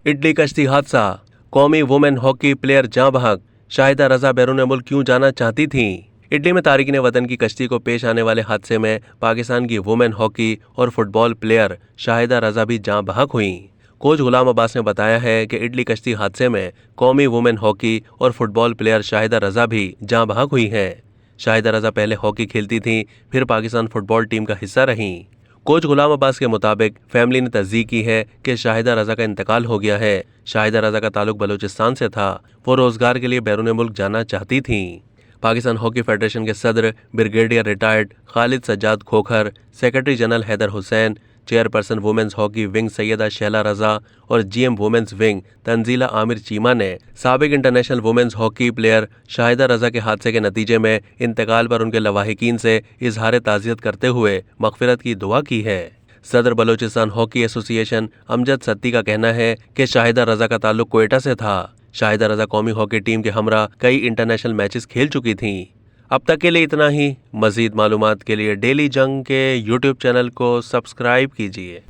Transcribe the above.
Italy कश्ती हादसा, कौमी वुमेन हॉकी प्लेयर जाँ बहक, शाहिदा रजा बैरून मुल्क क्यों जाना चाहती थीं? इटली में तारिकीन वतन की कश्ती को पेश आने वाले हादसे में पाकिस्तान की वुमेन हॉकी और फुटबॉल प्लेयर शाहिदा रजा भी जाँ बहक हुईं। कोच गुलाम अब्बास ने बताया है कि इटली कश्ती हादसे में कौमी वुमेन हॉकी और फुटबॉल प्लेयर शाहिदा रजा भी जाँ बहक हुई हैं। शाहिदा रजा पहले हॉकी खेलती थीं, फिर पाकिस्तान फुटबॉल टीम का हिस्सा रहीं। कोच गुलाम अब्बास के मुताबिक फैमिली ने तस्दीक की है कि शाहिदा रजा का इंतकाल हो गया है। शाहिदा रजा का ताल्लुक बलूचिस्तान से था। वो रोजगार के लिए बैरून मुल्क जाना चाहती थीं। पाकिस्तान हॉकी फेडरेशन के सदर brigadier retired Khalid Sajjad Khokhar, secretary general Haider Hussain, chairperson women's hockey wing Syeda Shaila Raza और GM women's wing Tanzeela Aamir Cheema ने साबिक international women's hockey player Shahida Raza के हादसे के नतीजे में इंतकाल पर उनके लवाहिकीन से इजहार ताज़ियत करते हुए मगफिरत की दुआ की है। सदर बलूचिस्तान हॉकी एसोसिएशन अमजद सत्ती का कहना है कि शाहिदा रजा का ताल्लुक क्वेटा से था। शाहिदा रजा कौमी हॉकी टीम के हमरा कई इंटरनेशनल मैचेस खेल चुकी थीं। अब तक के लिए इतना ही। मजीद मालूमात के लिए डेली जंग के यूट्यूब चैनल को सब्सक्राइब कीजिए।